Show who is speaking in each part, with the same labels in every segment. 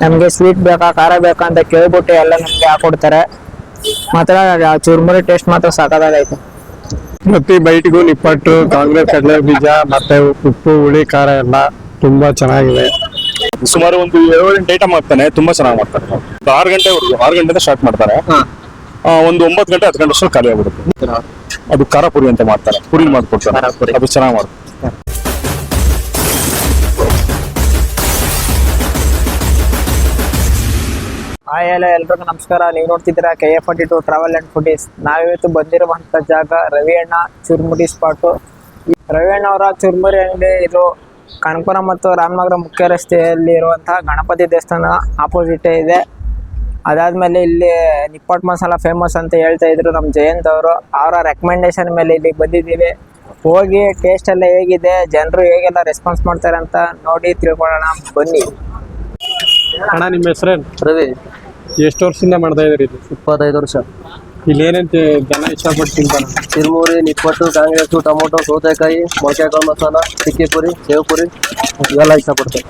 Speaker 1: ನಮಗೆ ಸ್ವೀಟ್ ಬೇಕಾ ಖಾರ ಬೇಕಾ ಅಂತ ಕೇಳ್ಬಿಟ್ಟು ಎಲ್ಲ ನಮ್ಗೆ ಹಾಕೊಡ್ತಾರೆ. ಮಾತ್ರ ಚುರ್ಮುರಿ ಟೇಸ್ಟ್ ಮಾತ್ರ ಸಾಕಾಗೈತೆ.
Speaker 2: ಪ್ರತಿ ಬೈಟ್ಗೂ ನಿಪ್ಪಟ್ಟು, ಕಾಂಗ್ರೆಸ್ ಕಡಲೆ ಬೀಜ ಮತ್ತೆ ಉಪ್ಪು ಹುಳಿ ಖಾರ ಎಲ್ಲ ತುಂಬಾ ಚೆನ್ನಾಗಿದೆ.
Speaker 3: ಸುಮಾರು ಒಂದು 7-8 ಐಟಮ್ ಆಗ್ತಾನೆ, ತುಂಬಾ ಚೆನ್ನಾಗಿ ಮಾಡ್ತಾರೆ. 6 ಗಂಟೆಯಿಂದ ಸ್ಟಾರ್ಟ್ ಮಾಡ್ತಾರೆ. ಒಂದು 9 ಗಂಟೆ 10 ಗಂಟೆ ಅಷ್ಟು ಖಾಲಿ ಆಗ್ಬಿಡುತ್ತೆ. ಅದು ಖಾರ ಪುರಿ ಅಂತ ಮಾಡ್ತಾರೆ, ಪುರಿ ಮಾಡ್ಕೊಡ್ತಾರೆ, ಅದು ಚೆನ್ನಾಗಿ ಮಾಡ್ತಾರೆ.
Speaker 1: ಹಾಯ್ ಹಲೋ ಎಲ್ರಿಗೂ ನಮಸ್ಕಾರ. ನೀವು ನೋಡ್ತಿದ್ದೀರಾ KA42 ಟ್ರಾವೆಲ್ ಅಂಡ್ ಫುಡೀಸ್. ನಾವಿವತ್ತು ಬಂದಿರುವಂಥ ಜಾಗ ರವಿಯಣ್ಣ ಚುರ್ಮುರಿ ಸ್ಪಾಟು. ರವಿ ಅಣ್ಣ ಅವರ ಚುರ್ಮುರಿ ಅಂಗಡಿ ಇದು ಕನಕಪುರ ಮತ್ತು ರಾಮನಗರ ಮುಖ್ಯ ರಸ್ತೆಯಲ್ಲಿ ಇರುವಂತಹ ಗಣಪತಿ ದೇವಸ್ಥಾನ ಆಪೋಸಿಟೇ ಇದೆ. ಅದಾದಮೇಲೆ ಇಲ್ಲಿ ನಿಪ್ಪಟ್ಟು ಮಸಾಲ ಫೇಮಸ್ ಅಂತ ಹೇಳ್ತಾ ಇದ್ರು ನಮ್ಮ ಜಯಂತ್ ಅವರು. ಅವರ ರೆಕಮೆಂಡೇಶನ್ ಮೇಲೆ ಇಲ್ಲಿಗೆ ಬಂದಿದ್ದೀವಿ. ಹೋಗಿ ಟೇಸ್ಟ್ ಎಲ್ಲ ಹೇಗಿದೆ, ಜನರು ಹೇಗೆಲ್ಲ ರೆಸ್ಪಾನ್ಸ್ ಮಾಡ್ತಾರೆ ಅಂತ ನೋಡಿ ತಿಳ್ಕೊಳ್ಳೋಣ ಬನ್ನಿ.
Speaker 2: ಅಣ್ಣ, ನಿಮ್ಮ ಹೆಸರೇನು?
Speaker 4: ರವಿ.
Speaker 2: ಎಷ್ಟು ವರ್ಷದಿಂದ ಮಾಡ್ತಾ ಇದ್ರಿ ಇದು?
Speaker 4: 25 ವರ್ಷ.
Speaker 2: ಇಲ್ಲಿ ಏನೇನು ಜನ ಇಷ್ಟಪಟ್ಟು ತಿಂತಾರೆ?
Speaker 4: ಚುರ್ಮುರಿ, ನಿಪ್ಪಟ್ಟು, ಕಾಂಗ್ರೆಸ್ಸು, ಟೊಮೊಟೊ, ಸೌತೆಕಾಯಿ, ಮೊಳಕೆಕಾಳು ಮಸಾಲ, ಟಿಕ್ಕಿ ಪುರಿ, ಸೇವ್ ಪುರಿ ಇವೆಲ್ಲ ಇಷ್ಟಪಡ್ತಾರೆ.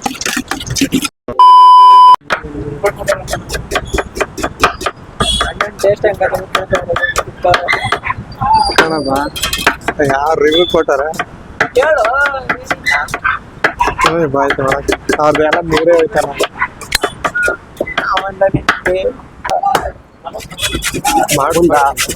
Speaker 2: ಯಾರು ರಿವ್ಯೂ ಕೊಟ್ಟಾರ ಬಾಯ್ತು ಅವ್ರದ್ದೆಲ್ಲ ಬೇರೆ ಹೋಯ್ತಾರ. ಮಾಡುಂದ ಆಯ್ತು.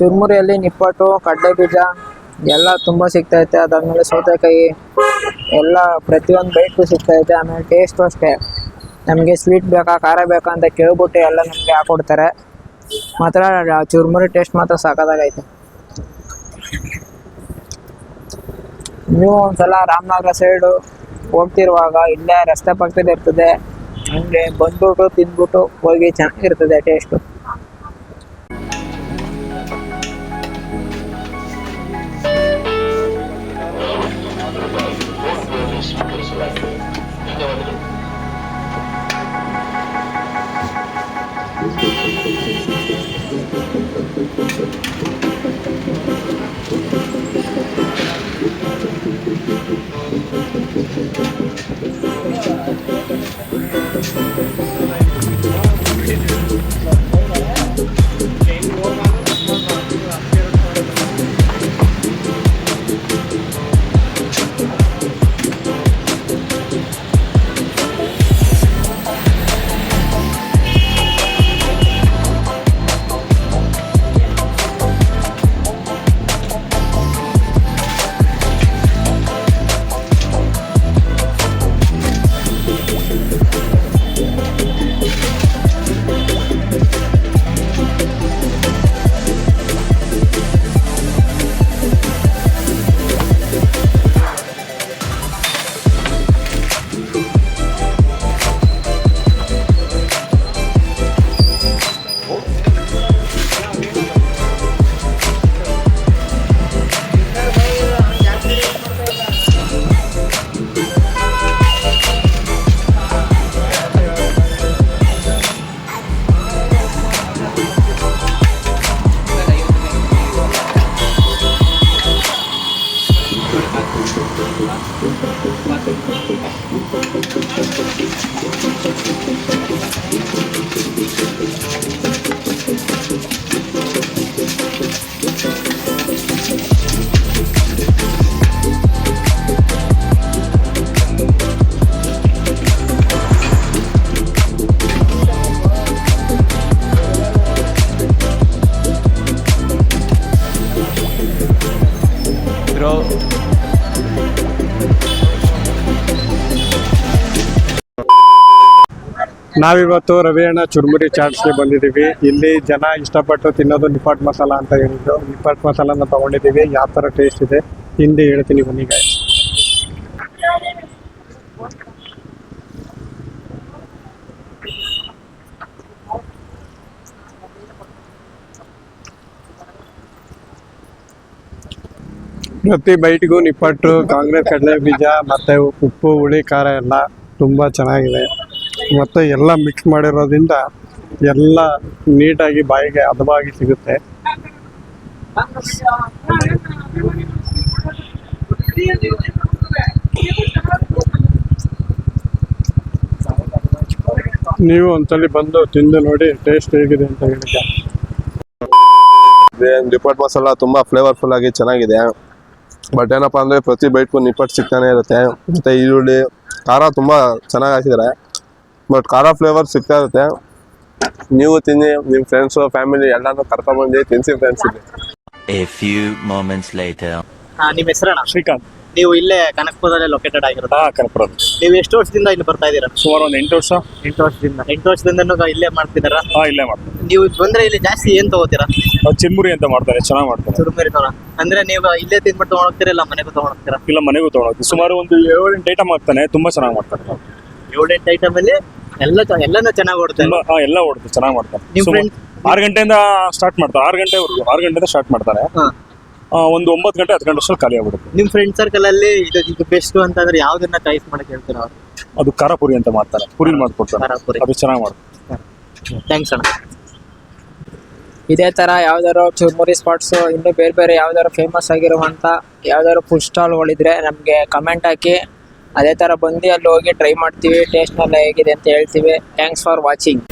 Speaker 1: ಚುರ್ಮುರಿಯಲ್ಲಿ ನಿಪ್ಪಟ್ಟು, ಕಡಲೆ ಬೀಜ ಎಲ್ಲ ತುಂಬ ಸಿಗ್ತೈತೆ. ಅದಾದಮೇಲೆ ಸೌತೆಕಾಯಿ ಎಲ್ಲ ಪ್ರತಿಯೊಂದು ಬೈಟು ಸಿಗ್ತೈತೆ. ಆಮೇಲೆ ಟೇಸ್ಟು ಅಷ್ಟೇ, ನಮಗೆ ಸ್ವೀಟ್ ಬೇಕಾ ಖಾರ ಬೇಕಾ ಅಂತ ಕೇಳ್ಬಿಟ್ಟು ಎಲ್ಲ ನಮಗೆ ಹಾಕೊಡ್ತಾರೆ. ಮಾತ್ರ ಚುರ್ಮುರಿ ಟೇಸ್ಟ್ ಮಾತ್ರ ಸಾಕಾಗೈತೆ. ನೀವು ಒಂದ್ಸಲ ರಾಮನಗರ ಸೈಡು ಹೋಗ್ತಿರುವಾಗ ಇಲ್ಲೇ ರಸ್ತೆ ಪಕ್ಕದಲ್ಲಿ ಇರ್ತದೆ, ಹಂಗೆ ಬಂದ್ಬಿಟ್ಟು ತಿಂದ್ಬಿಟ್ಟು ಹೋಗಿ, ಚೆನ್ನಾಗಿರ್ತದೆ ಟೇಸ್ಟು.
Speaker 2: ನಾವಿವತ್ತು ರವಿ ಅಣ್ಣ ಚುರ್ಮುರಿ ಚಾಟ್ಸ್ಗೆ ಬಂದಿದ್ದೀವಿ. ಇಲ್ಲಿ ಜನ ಇಷ್ಟಪಟ್ಟು ತಿನ್ನೋದು ನಿಪಾಟ್ ಮಸಾಲ ಅಂತ ಹೇಳಿದ್ರು. ನಿಪಾಟ್ ಮಸಾಲನ ತಗೊಂಡಿದ್ದೀವಿ. ಯಾವ ಥರ ಟೇಸ್ಟ್ ಇದೆ ಹಿಂದೆ ಹೇಳ್ತೀನಿ ಬನ್ನಿ guys. ಪ್ರತಿ ಬೈಟ್ಗೂ ನಿಪ್ಪಟ್ಟು, ಕಾಂಗ್ರೆಸ್ ಕಡಲೆ ಬೀಜ ಮತ್ತೆ ಉಪ್ಪು ಹುಳಿ ಖಾರ ಎಲ್ಲ ತುಂಬ ಚೆನ್ನಾಗಿದೆ. ಮತ್ತು ಎಲ್ಲ ಮಿಕ್ಸ್ ಮಾಡಿರೋದ್ರಿಂದ ಎಲ್ಲ ನೀಟಾಗಿ ಬಾಯಿಗೆ ಹದವಾಗಿ ಸಿಗುತ್ತೆ. ನೀವು ಒಂದ್ಸಲಿ ಬಂದು ತಿಂದು ನೋಡಿ ಟೇಸ್ಟ್ ಹೇಗಿದೆ ಅಂತ ಹೇಳಿದ್ದೆ.
Speaker 5: ನಿಪ್ಪಟ್ಟು ಮಸಾಲ ತುಂಬಾ ಫ್ಲೇವರ್ಫುಲ್ ಆಗಿ ಚೆನ್ನಾಗಿದೆ. ಬಟ್ ಏನಪ್ಪಾ ಅಂದ್ರೆ ಪ್ರತಿ ಬೈಟ್ಗೂ ನಿಪ್ಪಟ್ಟು ಸಿಗ್ತಾನೆ ಇರುತ್ತೆ. ಮತ್ತೆ ಈರುಳ್ಳಿ ಖಾರ ತುಂಬಾ ಚೆನ್ನಾಗಿ ಹಾಕಿದ್ದಾರೆ. ಬಟ್ ಖಾರ ಫ್ಲೇವರ್ ಸಿಗ್ತಾ ಇರುತ್ತೆ. ನೀವು ತಿನ್ನಿ, ನಿಮ್ಮ ಫ್ರೆಂಡ್ಸು ಫ್ಯಾಮಿಲಿ ಎಲ್ಲಾನು ಕರ್ಕೊಂಡ್ಬಂದು ತಿನ್ಸಿ ಫ್ರೆಂಡ್ಸ್ ಇಲ್ಲಿ.
Speaker 6: A few moments later.
Speaker 1: ನಿಮ್ಮ ಹೆಸರಣ್ಣ?
Speaker 3: ಶ್ರೀಕಾಂತ್.
Speaker 1: ನೀವು ಇಲ್ಲೇ ಕನಕಪುರದಲ್ಲೇ ಲೊಕೇಟೆಡ್ ಆಗಿರೋದು?
Speaker 3: ಕನಕಪುರ.
Speaker 1: ನೀವು ಎಷ್ಟು ವರ್ಷದಿಂದ ಇಲ್ಲಿ ಬರ್ತಾ ಇದ್ದೀರಾ?
Speaker 3: ಸುಮಾರು ಒಂದು 8 ವರ್ಷ.
Speaker 1: 8 ವರ್ಷದಿಂದ. 8 ವರ್ಷದಿಂದ ಇಲ್ಲೇ ಮಾಡ್ತಿದ್ದಾರಾ?
Speaker 3: ಇಲ್ಲೇ ಮಾಡ್ತಾರೆ.
Speaker 1: ನೀವು ಬಂದ್ರೆ ಇಲ್ಲಿ ಜಾಸ್ತಿ ಏನ್ ತಗೋತೀರಾ?
Speaker 3: ಚಿರ್ಮುರಿ ಅಂತ ಮಾಡ್ತಾರೆ, ಚೆನ್ನಾಗಿ ಮಾಡ್ತಾರೆ.
Speaker 1: ಚುರುಮುರಿ ತಗೋಣ ಅಂದ್ರೆ ನೀವು ಇಲ್ಲೇ ತಿನ್ಬಿಟ್ಟು ತಗೊಂಡೋಗ್ತೀರಾ ಇಲ್ಲ ಮನೆಗೂ ತಗೊಂಡೋಗ್ತೀರಾ?
Speaker 3: ಇಲ್ಲ, ಮನೆಗೂ ತಗೊಂಡೋಗ್ತೀವಿ. ಸುಮಾರು ಒಂದು 7-8 ಐಟಮ್ ಆಗ್ತಾನೆ, ತುಂಬಾ ಚೆನ್ನಾಗಿ ಮಾಡ್ತಾರೆ.
Speaker 1: 7-8 ಐಟಮ್ ಅಲ್ಲಿ ಎಲ್ಲಾನು ಚೆನ್ನಾಗಿ ಓಡುತ್ತೆ.
Speaker 3: ಎಲ್ಲ ಓಡುತ್ತೆ, ಚೆನ್ನಾಗಿ ಮಾಡ್ತಾರೆ.
Speaker 1: ನಿಮ್ ಫ್ರೆಂಡ್
Speaker 3: 6 ಗಂಟೆಯಿಂದ ಸ್ಟಾರ್ಟ್ ಮಾಡ್ತಾರೆ. 6 ಗಂಟೆವರೆಗೂ 6 ಗಂಟೆಯಿಂದ ಸ್ಟಾರ್ಟ್ ಮಾಡ್ತಾರೆ. ಒಂದು 9 ಗಂಟೆ 10 ಗಂಟೆ ಅಷ್ಟರಲ್ಲಿ ಖಾಲಿ ಆಗ್ಬಿಡುತ್ತೆ.
Speaker 1: ನಿಮ್ ಫ್ರೆಂಡ್ ಸರ್ಕಲ್ ಅಲ್ಲಿ ಇದು ಬೆಸ್ಟ್ ಅಂತಂದ್ರೆ ಯಾವ್ದನ್ನ ಚಾಯ್ಸ್ ಮಾಡಕ್ ಹೇಳ್ತೀರಾ?
Speaker 3: ಅದು ಖಾರ ಪುರಿ ಅಂತ ಮಾಡ್ತಾರೆ, ಪುರಿ ಮಾಡ್ಕೊಡ್ತಾರೆ.
Speaker 1: ಖಾರ ಪುರಿ.
Speaker 3: ಅದು ಚೆನ್ನಾಗಿ ಮಾಡ್ತಾರೆ.
Speaker 1: ಥ್ಯಾಂಕ್ಸ್ ಅಣ್ಣ. ಇದೇ ತರ ಯಾವ್ದಾದ್ರು ಚುರ್ಮುರಿ ಸ್ಪಾಟ್ಸ್ ಇನ್ನು ಬೇರೆ ಬೇರೆ ಯಾವ್ದಾದ್ರು ಫೇಮಸ್ ಆಗಿರುವಂತ ಯಾವ್ದಾದ್ರು ಫುಡ್ ಸ್ಟಾಲ್ಗಳಿದ್ರೆ ನಮ್ಗೆ ಕಮೆಂಟ್ ಹಾಕಿ. ಅದೇ ತರ ಬಂದು ಅಲ್ಲಿ ಹೋಗಿ ಟ್ರೈ ಮಾಡ್ತೀವಿ. ಟೇಸ್ಟ್ ಎಲ್ಲ ಹೇಗಿದೆ ಅಂತ ಹೇಳ್ತೀವಿ. Thanks for watching.